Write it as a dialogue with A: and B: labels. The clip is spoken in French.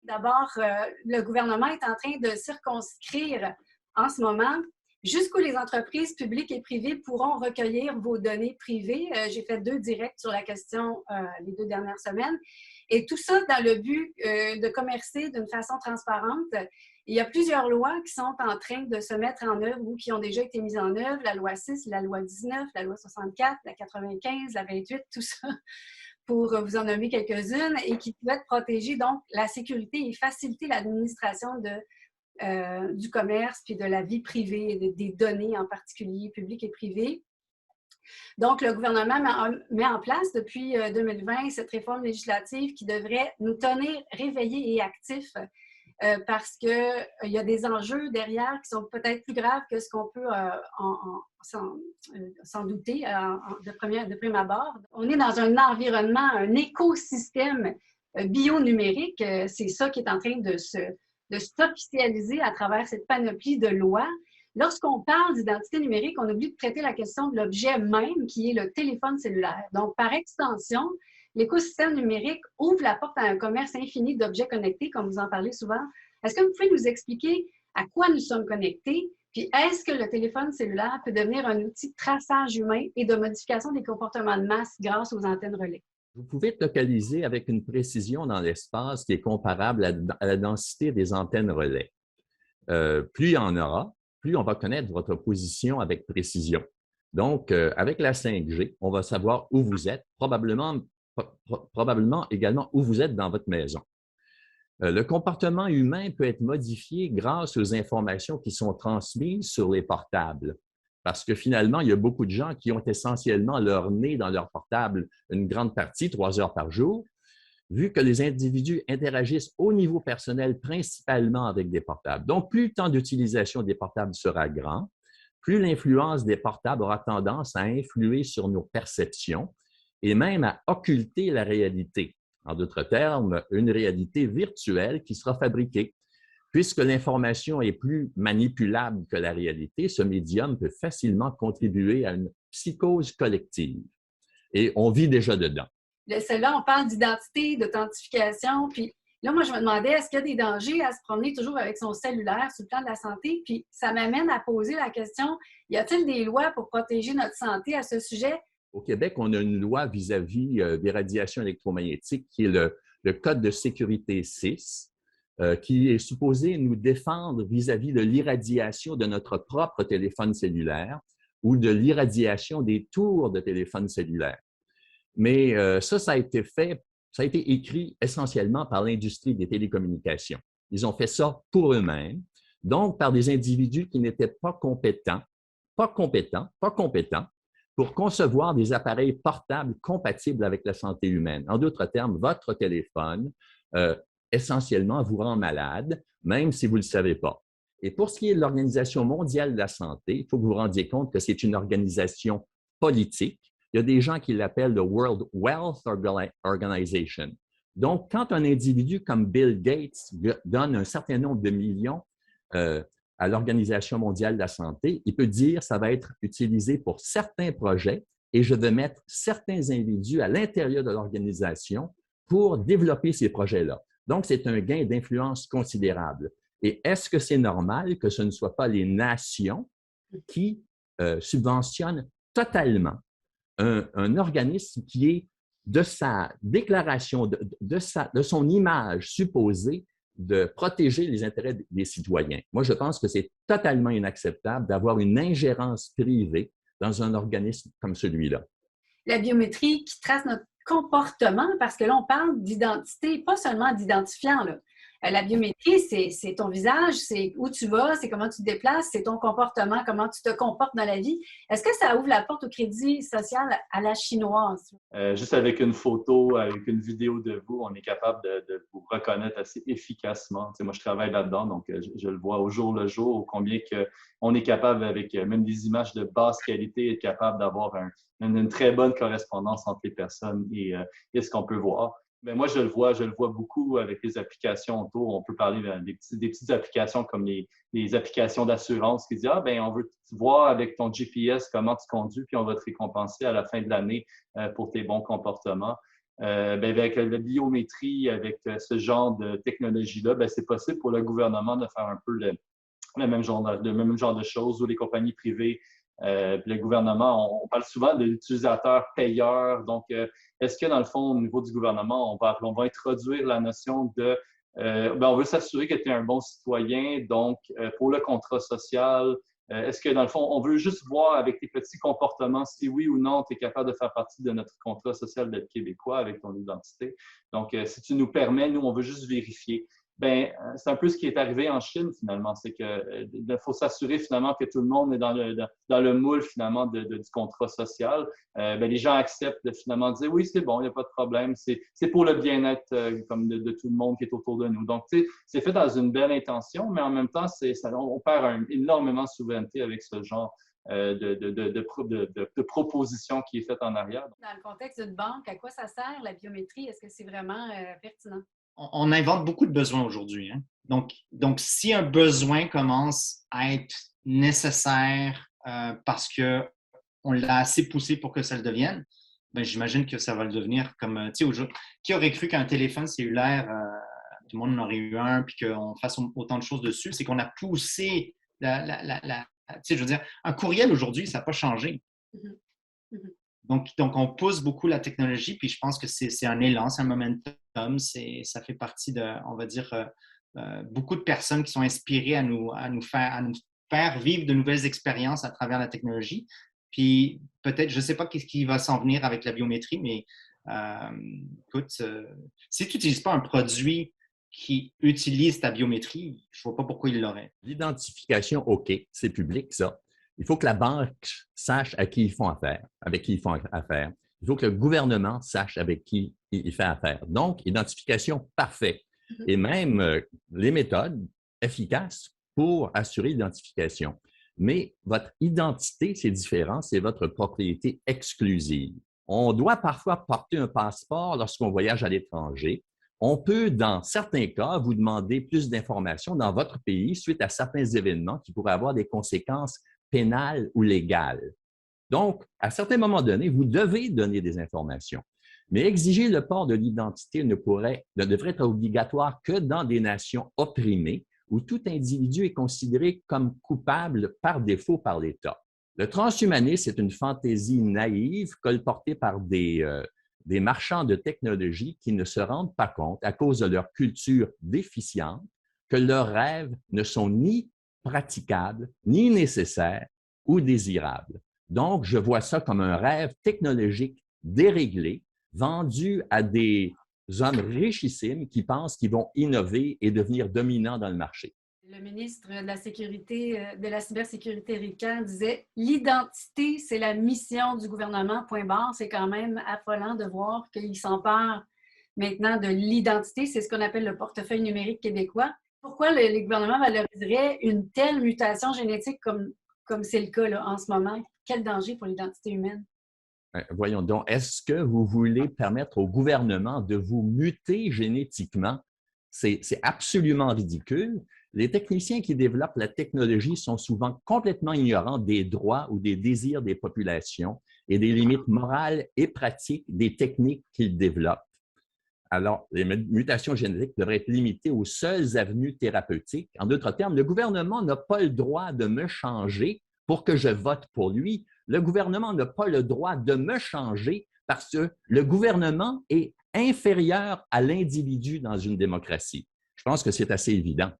A: D'abord, le gouvernement est en train de circonscrire en ce moment jusqu'où les entreprises publiques et privées pourront recueillir vos données privées. J'ai fait 2 directs sur la question les 2 dernières semaines. Et tout ça dans le but de commercer d'une façon transparente. Il y a plusieurs lois qui sont en train de se mettre en œuvre ou qui ont déjà été mises en œuvre. La loi 6, la loi 19, la loi 64, la 95, la 28, tout ça, pour vous en nommer quelques-unes, et qui pouvaient protéger donc la sécurité et faciliter l'administration du commerce puis de la vie privée, des données en particulier, publiques et privées. Donc, le gouvernement met en place depuis 2020 cette réforme législative qui devrait nous tenir réveillés et actifs parce qu'il y a des enjeux derrière qui sont peut-être plus graves que ce qu'on peut s'en douter de prime abord. On est dans un environnement, un écosystème bio-numérique. C'est ça qui est en train de s'officialiser à travers cette panoplie de lois. Lorsqu'on parle d'identité numérique, on oublie de traiter la question de l'objet même, qui est le téléphone cellulaire. Donc, par extension, l'écosystème numérique ouvre la porte à un commerce infini d'objets connectés, comme vous en parlez souvent. Est-ce que vous pouvez nous expliquer à quoi nous sommes connectés? Puis, est-ce que le téléphone cellulaire peut devenir un outil de traçage humain et de modification des comportements de masse grâce aux antennes relais?
B: Vous pouvez être localisé avec une précision dans l'espace qui est comparable à la densité des antennes relais. Plus il y en aura, plus on va connaître votre position avec précision. Donc, avec la 5G, on va savoir où vous êtes, probablement également où vous êtes dans votre maison. Le comportement humain peut être modifié grâce aux informations qui sont transmises sur les portables. Parce que finalement, il y a beaucoup de gens qui ont essentiellement leur nez dans leur portable une grande partie, 3 heures par jour, vu que les individus interagissent au niveau personnel principalement avec des portables. Donc, plus le temps d'utilisation des portables sera grand, plus l'influence des portables aura tendance à influer sur nos perceptions et même à occulter la réalité. En d'autres termes, une réalité virtuelle qui sera fabriquée. Puisque l'information est plus manipulable que la réalité, ce médium peut facilement contribuer à une psychose collective. Et on vit déjà dedans.
A: Celle-là, on parle d'identité, d'authentification. Puis là, moi, je me demandais, est-ce qu'il y a des dangers à se promener toujours avec son cellulaire sur le plan de la santé? Puis ça m'amène à poser la question, y a-t-il des lois pour protéger notre santé à ce sujet?
B: Au Québec, on a une loi vis-à-vis des radiations électromagnétiques qui est le Code de sécurité 6, qui est supposé nous défendre vis-à-vis de l'irradiation de notre propre téléphone cellulaire ou de l'irradiation des tours de téléphone cellulaire. Mais ça a été fait, ça a été écrit essentiellement par l'industrie des télécommunications. Ils ont fait ça pour eux-mêmes, donc par des individus qui n'étaient pas compétents pour concevoir des appareils portables compatibles avec la santé humaine. En d'autres termes, votre téléphone, essentiellement, vous rend malade, même si vous ne le savez pas. Et pour ce qui est de l'Organisation mondiale de la santé, il faut que vous vous rendiez compte que c'est une organisation politique. Il y a des gens qui l'appellent le World Wealth Organization. Donc, quand un individu comme Bill Gates donne un certain nombre de millions à l'Organisation mondiale de la santé, il peut dire que ça va être utilisé pour certains projets et je vais mettre certains individus à l'intérieur de l'organisation pour développer ces projets-là. Donc, c'est un gain d'influence considérable. Et est-ce que c'est normal que ce ne soit pas les nations qui subventionnent totalement un organisme qui est de sa déclaration, de son image supposée de protéger les intérêts des citoyens? Moi, je pense que c'est totalement inacceptable d'avoir une ingérence privée dans un organisme comme celui-là.
A: La biométrie qui trace notre comportement, parce que là, on parle d'identité, pas seulement d'identifiant, là. La biométrie, c'est ton visage, c'est où tu vas, c'est comment tu te déplaces, c'est ton comportement, comment tu te comportes dans la vie. Est-ce que ça ouvre la porte au crédit social à la chinoise?
C: Juste avec une photo, avec une vidéo de vous, on est capable de vous reconnaître assez efficacement. Tu sais, moi, je travaille là-dedans, donc je le vois au jour le jour, combien on est capable, avec même des images de basse qualité, être capable d'avoir une très bonne correspondance entre les personnes et ce qu'on peut voir. Mais moi, je le vois beaucoup avec les applications autour. On peut parler des petites applications comme les applications d'assurance qui disent « Ah, ben on veut voir avec ton GPS comment tu conduis, puis on va te récompenser à la fin de l'année pour tes bons comportements. » avec la biométrie, avec ce genre de technologie-là, c'est possible pour le gouvernement de faire un peu le même genre de choses, ou les compagnies privées. Le gouvernement, on parle souvent de l'utilisateur payeur. Donc, est-ce que dans le fond, au niveau du gouvernement, on va introduire la notion de on veut s'assurer que tu es un bon citoyen. Donc, pour le contrat social, est-ce que dans le fond, on veut juste voir avec tes petits comportements si oui ou non tu es capable de faire partie de notre contrat social d'être québécois avec ton identité. Donc, si tu nous permets, nous, on veut juste vérifier. C'est un peu ce qui est arrivé en Chine, finalement. C'est qu'il faut s'assurer, finalement, que tout le monde est dans le moule, finalement, du contrat social. Les gens acceptent de, finalement, dire oui, c'est bon, il n'y a pas de problème. C'est pour le bien-être comme de tout le monde qui est autour de nous. Donc, tu sais, c'est fait dans une belle intention, mais en même temps, on perd énormément de souveraineté avec ce genre de proposition qui est faite en arrière.
A: Dans le contexte d'une banque, à quoi ça sert la biométrie? Est-ce que c'est vraiment pertinent?
D: On invente beaucoup de besoins aujourd'hui. Hein? Donc, si un besoin commence à être nécessaire parce qu'on l'a assez poussé pour que ça le devienne, j'imagine que ça va le devenir comme, tu sais, aujourd'hui. Qui aurait cru qu'un téléphone cellulaire, tout le monde en aurait eu un, puis qu'on fasse autant de choses dessus? C'est qu'on a poussé tu sais, je veux dire, un courriel aujourd'hui, ça n'a pas changé.
A: Mm-hmm. Mm-hmm.
D: Donc, on pousse beaucoup la technologie, puis je pense que c'est un élan, c'est un momentum, ça fait partie de, on va dire, beaucoup de personnes qui sont inspirées à nous faire vivre de nouvelles expériences à travers la technologie. Puis peut-être, je ne sais pas qu'est-ce qui va s'en venir avec la biométrie, mais écoute, si tu n'utilises pas un produit qui utilise ta biométrie, je ne vois pas pourquoi il l'aurait.
B: L'identification, OK, c'est public, ça. Il faut que la banque sache avec qui ils font affaire. Il faut que le gouvernement sache avec qui il fait affaire. Donc, identification parfaite. Et même les méthodes efficaces pour assurer l'identification. Mais votre identité, c'est différent, c'est votre propriété exclusive. On doit parfois porter un passeport lorsqu'on voyage à l'étranger. On peut, dans certains cas, vous demander plus d'informations dans votre pays suite à certains événements qui pourraient avoir des conséquences pénales ou légales. Donc, à certains moments donnés, vous devez donner des informations. Mais exiger le port de l'identité ne devrait être obligatoire que dans des nations opprimées où tout individu est considéré comme coupable par défaut par l'État. Le transhumanisme est une fantaisie naïve colportée par des marchands de technologie qui ne se rendent pas compte, à cause de leur culture déficiente, que leurs rêves ne sont ni praticables, ni nécessaires ou désirables. Donc, je vois ça comme un rêve technologique déréglé, vendu à des hommes richissimes qui pensent qu'ils vont innover et devenir dominants dans le marché.
A: Le ministre de la Sécurité, de la cybersécurité Ricard disait « L'identité, c'est la mission du gouvernement, point barre ». C'est quand même affolant de voir qu'il s'empare maintenant de l'identité. C'est ce qu'on appelle le portefeuille numérique québécois. Pourquoi le gouvernement valoriserait une telle mutation génétique comme c'est le cas là, en ce moment? Quel danger pour l'identité humaine?
B: Voyons donc, est-ce que vous voulez permettre au gouvernement de vous muter génétiquement? C'est absolument ridicule. Les techniciens qui développent la technologie sont souvent complètement ignorants des droits ou des désirs des populations et des limites morales et pratiques des techniques qu'ils développent. Alors, les mutations génétiques devraient être limitées aux seules avenues thérapeutiques. En d'autres termes, le gouvernement n'a pas le droit de me changer pour que je vote pour lui. Le gouvernement n'a pas le droit de me changer parce que le gouvernement est inférieur à l'individu dans une démocratie. Je pense que c'est assez évident.